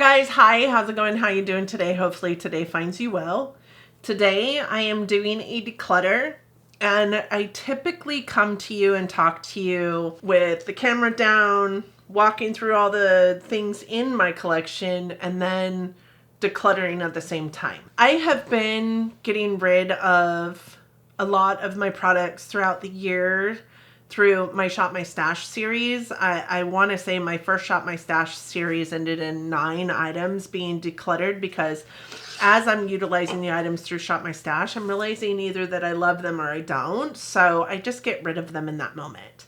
guys, hi, how's it going? How you doing today? Hopefully today finds you well. Today I am doing a declutter, and I typically come to you and talk to you with the camera down, walking through all the things in my collection, and then decluttering at the same time. I have been getting rid of a lot of my products throughout the year through my Shop My Stash series. I want to say my first Shop My Stash series ended in 9 items being decluttered, because as I'm utilizing the items through Shop My Stash, I'm realizing either that I love them or I don't. So I just get rid of them in that moment.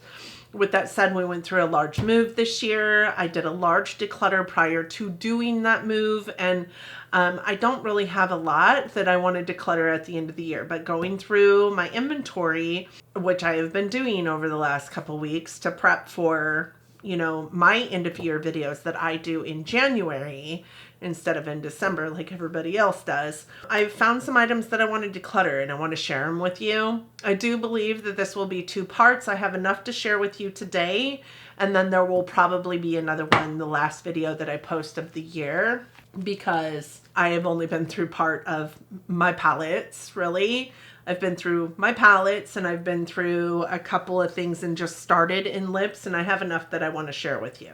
With that said, we went through a large move this year. I did a large declutter prior to doing that move, and I don't really have a lot that I want to declutter at the end of the year, but going through my inventory, which I have been doing over the last couple weeks to prep for, you know, my end of year videos that I do in January instead of in December like everybody else does. I've found some items that I want to declutter, and I want to share them with you. I do believe that this will be 2 parts. I have enough to share with you today, and then there will probably be another one, the last video that I post of the year, because I have only been through part of my palettes, really. I've been through my palettes, and I've been through a couple of things and just started in lips, and I have enough that I want to share with you.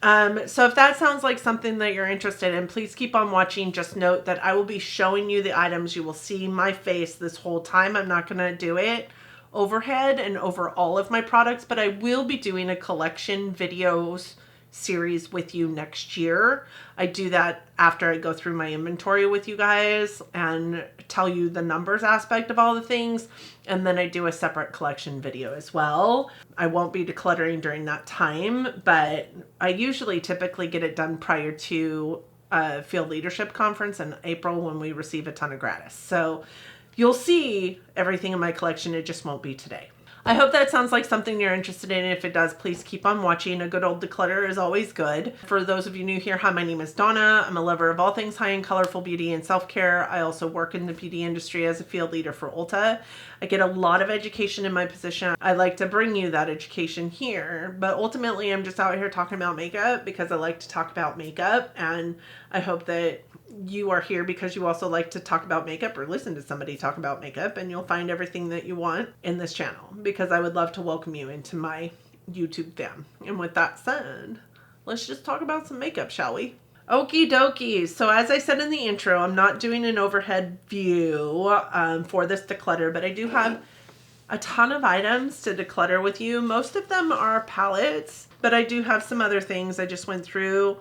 So if that sounds like something that you're interested in, please keep on watching. Just note that I will be showing you the items. You will see my face this whole time. I'm not going to do it overhead and over all of my products, but I will be doing a collection videos series with you next year. I do that after I go through my inventory with you guys and tell you the numbers aspect of all the things, and then I do a separate collection video as well. I won't be decluttering during that time, but I usually typically get it done prior to a field leadership conference in April when we receive a ton of gratis. So you'll see everything in my collection. It just won't be today. I hope that sounds like something you're interested in. If it does, please keep on watching. A good old declutter is always good. For those of you new here, hi, my name is Donna. I'm a lover of all things high-end, colorful beauty and self-care. I also work in the beauty industry as a field leader for Ulta. I get a lot of education in my position. I like to bring you that education here, but ultimately I'm just out here talking about makeup because I like to talk about makeup, and I hope that you are here because you also like to talk about makeup or listen to somebody talk about makeup, and you'll find everything that you want in this channel, because I would love to welcome you into my YouTube fam. And with that said, let's just talk about some makeup, shall we? Okie dokie. So as I said in the intro, I'm not doing an overhead view for this declutter, but I do have a ton of items to declutter with you. Most of them are palettes, but I do have some other things. I just went through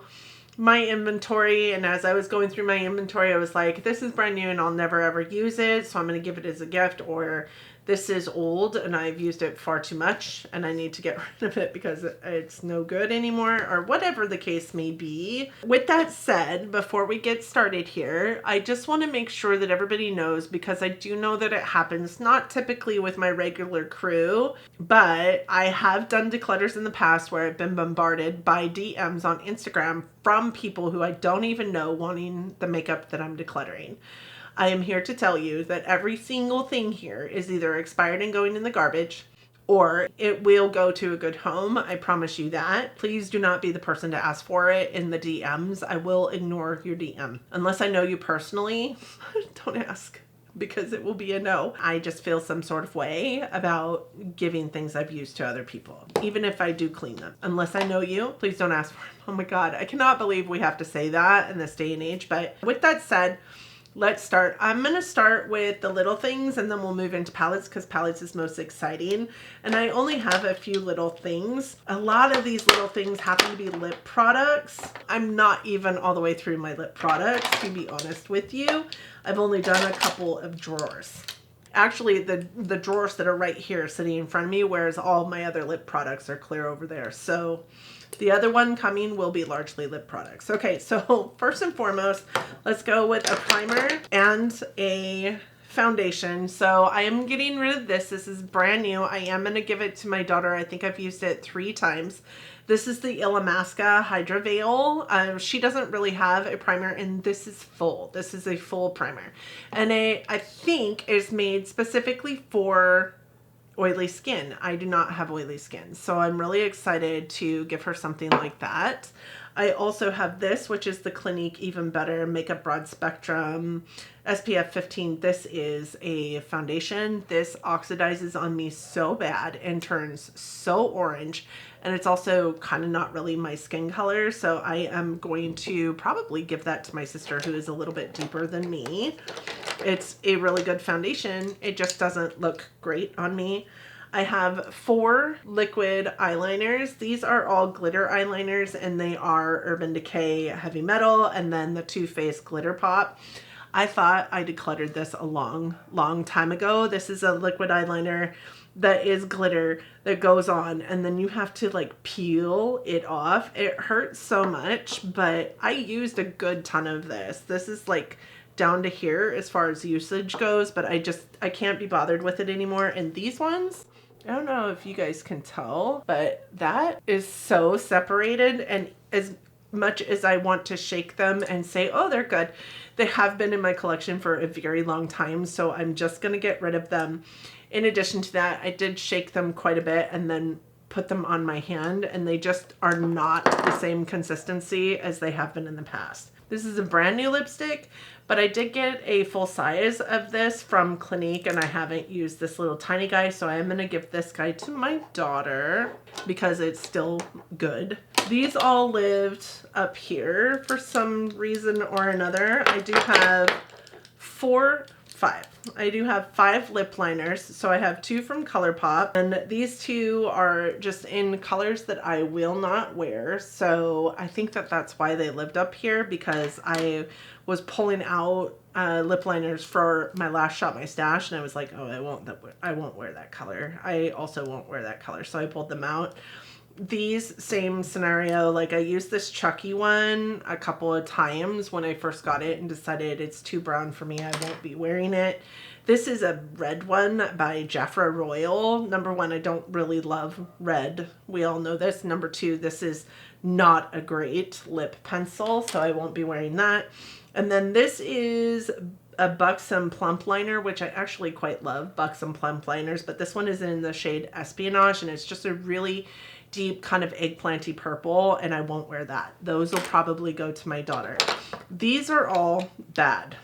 my inventory, and as I was going through my inventory, I was like, this is brand new and I'll never ever use it, so I'm going to give it as a gift, or this is old and I've used it far too much and I need to get rid of it because it's no good anymore, or whatever the case may be. With that said, before we get started here, I just want to make sure that everybody knows, because I do know that it happens not typically with my regular crew, but I have done declutters in the past where I've been bombarded by DMs on Instagram from people who I don't even know wanting the makeup that I'm decluttering. I am here to tell you that every single thing here is either expired and going in the garbage, or it will go to a good home. I promise you that. Please do not be the person to ask for it in the DMs. I will ignore your DM. Unless I know you personally, don't ask, because it will be a no. I just feel some sort of way about giving things I've used to other people, even if I do clean them. Unless I know you, please don't ask for them. Oh my God, I cannot believe we have to say that in this day and age. But with that said, let's start. I'm going to start with the little things, and then we'll move into palettes, because palettes is most exciting. And I only have a few little things. A lot of these little things happen to be lip products. I'm not even all the way through my lip products, to be honest with you. I've only done a couple of drawers. Actually, the drawers that are right here sitting in front of me, whereas all my other lip products are clear over there. So the other one coming will be largely lip products. Okay, so first and foremost, let's go with a primer and a foundation. So I am getting rid of this. This is brand new. I am going to give it to my daughter. I think I've used it 3 times. This is the Illamasqua Hydra Veil. She doesn't really have a primer, and this is full. This is a full primer. And I think is made specifically for oily skin. I do not have oily skin, so I'm really excited to give her something like that. I also have this, which is the Clinique Even Better Makeup Broad Spectrum SPF 15. This is a foundation. This oxidizes on me so bad and turns so orange. And it's also kind of not really my skin color. So I am going to probably give that to my sister, who is a little bit deeper than me. It's a really good foundation. It just doesn't look great on me. I have 4 liquid eyeliners. These are all glitter eyeliners, and they are Urban Decay Heavy Metal and then the Too Faced Glitter Pop. I thought I decluttered this a long time ago. This is a liquid eyeliner that is glitter that goes on, and then you have to like peel it off. It hurts so much, but I used a good ton of this. This is like down to here as far as usage goes, but I can't be bothered with it anymore. And these ones, I don't know if you guys can tell, but that is so separated, and as much as I want to shake them and say, oh, they're good, they have been in my collection for a very long time, so I'm just going to get rid of them. In addition to that, I did shake them quite a bit and then put them on my hand, and they just are not the same consistency as they have been in the past. This is a brand new lipstick, but I did get a full size of this from Clinique, and I haven't used this little tiny guy, so I am going to give this guy to my daughter because it's still good. These all lived up here for some reason or another. I do have 5 lip liners. So I have 2 from ColourPop, and these 2 are just in colors that I will not wear. So I think that that's why they lived up here, because I was pulling out lip liners for my last Shop My Stash, and I was like, oh, I won't wear that color. I also won't wear that color. So I pulled them out. These, same scenario. Like, I used this Chucky one a couple of times when I first got it and decided it's too brown for me. I won't be wearing it. This is a red one by Jafra Royal. Number 1, I don't really love red. We all know this. Number 2, this is not a great lip pencil, so I won't be wearing that. And then this is a Buxom Plump Liner, which I actually quite love, Buxom Plump Liners, but this one is in the shade Espionage, and it's just a really deep kind of eggplanty purple, and I won't wear that. Those will probably go to my daughter. These are all bad.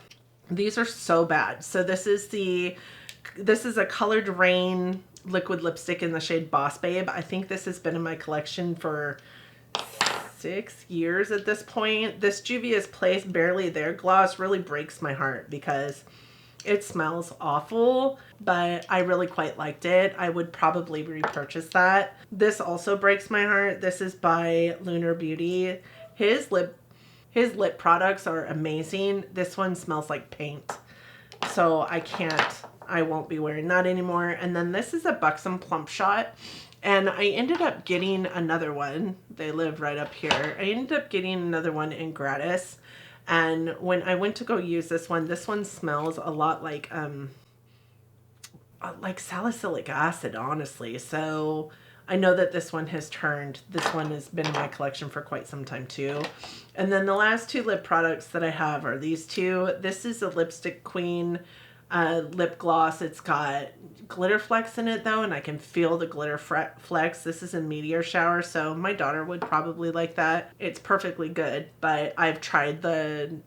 These are so bad. So this is a Colored Rain liquid lipstick in the shade Boss Babe. I think this has been in my collection for 6 years at this point. This Juvia's Place Barely There gloss really breaks my heart because it smells awful, but I really quite liked it. I would probably repurchase that. This also breaks my heart. This is by Lunar Beauty. His lip products are amazing. This one smells like paint, so I won't be wearing that anymore. And then this is a Buxom Plump Shot, and I ended up getting another one. They live right up here. I ended up getting another one in gratis. And when I went to go use this one smells a lot like salicylic acid, honestly. So I know that this one has been in my collection for quite some time too. And then the last 2 lip products that I have are these 2. This is a Lipstick Queen lip gloss. It's got glitter flecks in it though, and I can feel the glitter flecks. This is a Meteor Shower, so my daughter would probably like that. It's perfectly good, but I've tried the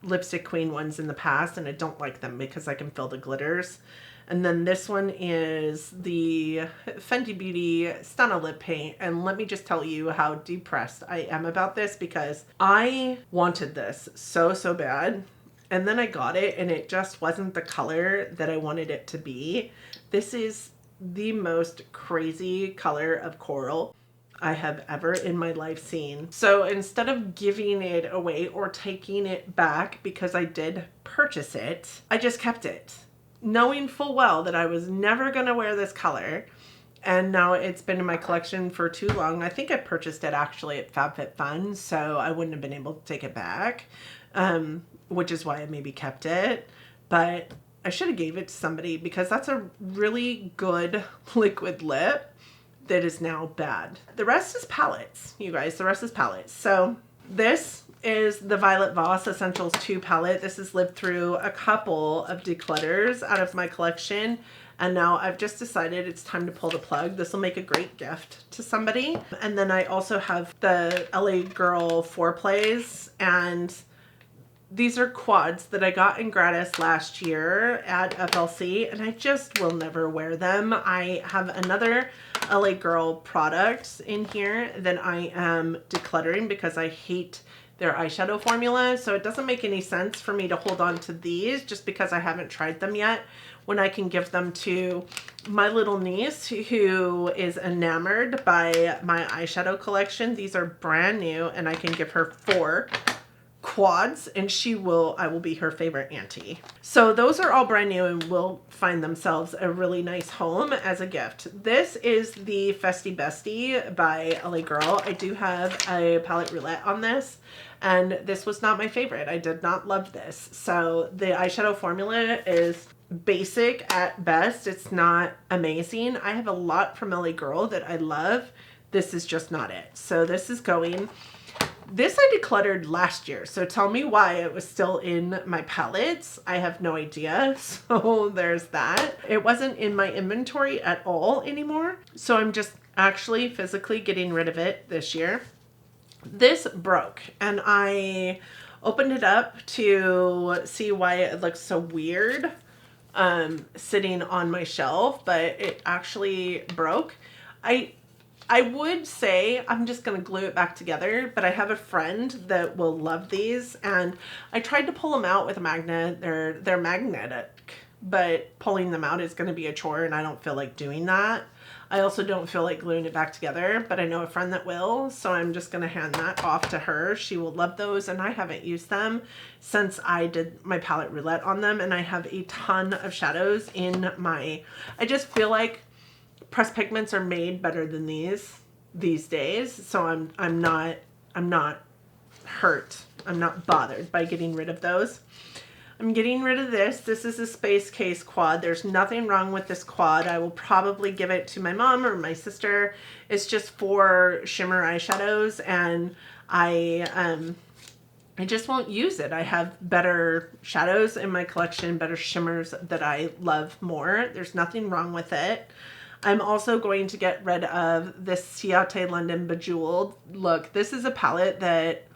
Lipstick Queen ones in the past, and I don't like them because I can feel the glitters. And then this one is the Fenty Beauty Stunna Lip Paint. And let me just tell you how depressed I am about this, because I wanted this so bad. And then I got it, and it just wasn't the color that I wanted it to be. This is the most crazy color of coral I have ever in my life seen. So instead of giving it away or taking it back, because I did purchase it, I just kept it, knowing full well that I was never going to wear this color. And now it's been in my collection for too long. I think I purchased it actually at FabFitFun, so I wouldn't have been able to take it back. Which is why I maybe kept it, but I should have gave it to somebody, because that's a really good liquid lip that is now bad. The rest is palettes, you guys. The rest is palettes. So this is the Violet Voss Essentials 2 palette. This has lived through a couple of declutters out of my collection. And now I've just decided it's time to pull the plug. This will make a great gift to somebody. And then I also have the LA Girl 4Plays, and these are quads that I got in gratis last year at FLC, and I just will never wear them. I have another LA Girl product in here that I am decluttering because I hate their eyeshadow formula. So it doesn't make any sense for me to hold on to these just because I haven't tried them yet, when I can give them to my little niece who is enamored by my eyeshadow collection. These are brand new, and I can give her 4 quads, and I will be her favorite auntie. So those are all brand new and will find themselves a really nice home as a gift. This is the Festy Bestie by LA Girl. I do have a palette roulette on this, and this was not my favorite. I did not love this. So the eyeshadow formula is basic at best. It's not amazing. I have a lot from LA Girl that I love. This is just not it. So this is going. This I decluttered last year, so tell me why it was still in my palettes. I have no idea, so there's that. It wasn't in my inventory at all anymore, so I'm just actually physically getting rid of it this year. This broke, and I opened it up to see why it looks so weird sitting on my shelf, but it actually broke. I would say I'm just going to glue it back together, but I have a friend that will love these, and I tried to pull them out with a magnet. They're magnetic, but pulling them out is going to be a chore, and I don't feel like doing that. I also don't feel like gluing it back together, but I know a friend that will, so I'm just going to hand that off to her. She will love those, and I haven't used them since I did my palette roulette on them, and I have a ton of shadows in my... I just feel like pressed pigments are made better than these days, so I'm not hurt. I'm not bothered by getting rid of those. I'm getting rid of this. This is a Space Case quad. There's nothing wrong with this quad. I will probably give it to my mom or my sister. It's just for shimmer eyeshadows, and I just won't use it. I have better shadows in my collection, better shimmers that I love more. There's nothing wrong with it. I'm also going to get rid of this Ciate London Bejeweled. Look, this is a palette that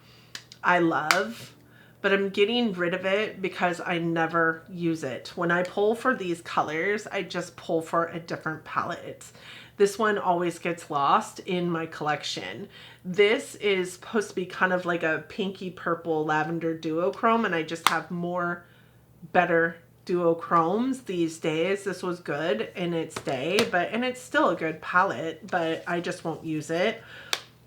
I love, but I'm getting rid of it because I never use it. When I pull for these colors, I just pull for a different palette. This one always gets lost in my collection. This is supposed to be kind of like a pinky purple lavender duochrome, and I just have more better duochromes these days. This was good in its day, and it's still a good palette, but I just won't use it.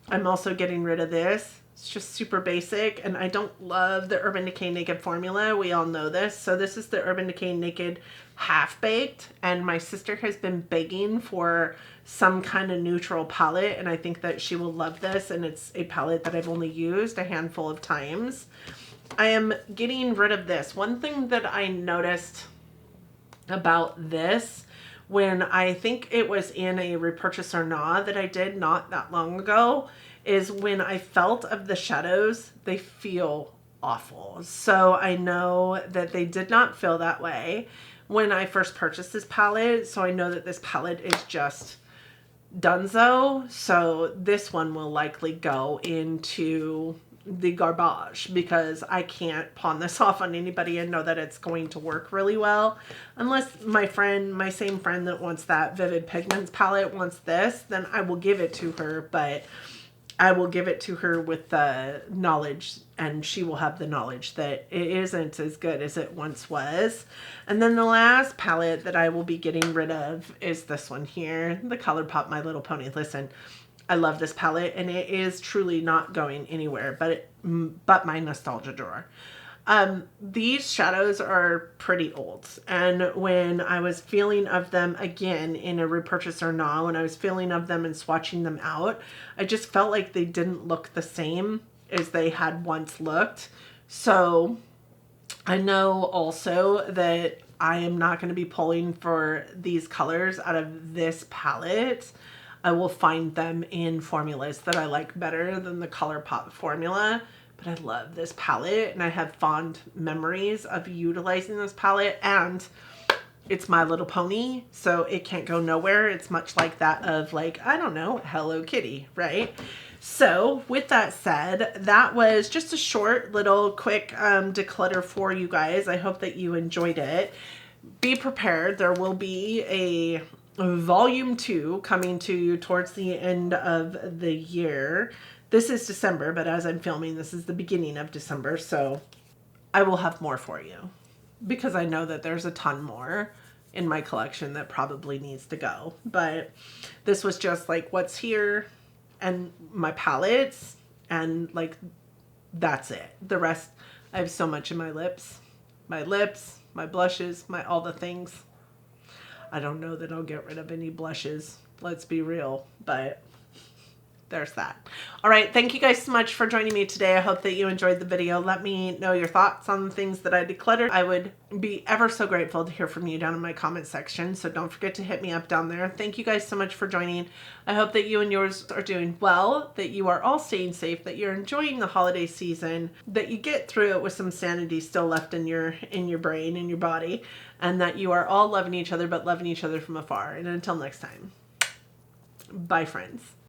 I'm also getting rid of this. It's just super basic, and I don't love the Urban Decay Naked formula. We all know this. So this is the Urban Decay Naked Half Baked, and my sister has been begging for some kind of neutral palette, and I think that she will love this, and it's a palette that I've only used a handful of times. I am getting rid of this. One thing that I noticed about this, when I think it was in a repurchase or not that I did not that long ago, is when I felt of the shadows, they feel awful. So I know that they did not feel that way when I first purchased this palette. So I know that this palette is just donezo. So this one will likely go into the garbage because I can't pawn this off on anybody and know that it's going to work really well. Unless my same friend that wants that Vivid Pigments palette wants this, then I will give it to her, but I will give it to her with the knowledge, and she will have the knowledge that it isn't as good as it once was. And then the last palette that I will be getting rid of is this one here, the ColourPop My Little Pony. Listen, I love this palette, and it is truly not going anywhere but my nostalgia drawer. These shadows are pretty old, and when I was feeling of them again in a repurchase or not, when I was feeling of them and swatching them out, I just felt like they didn't look the same as they had once looked. So I know also that I am not going to be pulling for these colors out of this palette. I will find them in formulas that I like better than the ColourPop formula. but I love this palette and I have fond memories of utilizing this palette, and it's My Little Pony, so it can't go nowhere. It's much like that of like, I don't know, Hello Kitty, right? So with that said, that was just a short little quick declutter for you guys. I hope that you enjoyed it. Be prepared. There will be a volume 2 coming to you towards the end of the year. This is December, but as I'm filming, this is the beginning of December, so I will have more for you, because I know that there's a ton more in my collection that probably needs to go. But this was just like what's here and my palettes, and like that's it. The rest, I have so much in my lips, my blushes, my all the things. I don't know that I'll get rid of any blushes, let's be real, but there's that. All right, thank you guys so much for joining me today. I hope that you enjoyed the video. Let me know your thoughts on the things that I decluttered. I would be ever so grateful to hear from you down in my comment section, so don't forget to hit me up down there. Thank you guys so much for joining. I hope that you and yours are doing well, that you are all staying safe, that you're enjoying the holiday season, that you get through it with some sanity still left in your brain, in your body, and that you are all loving each other, but loving each other from afar. And until next time, bye friends.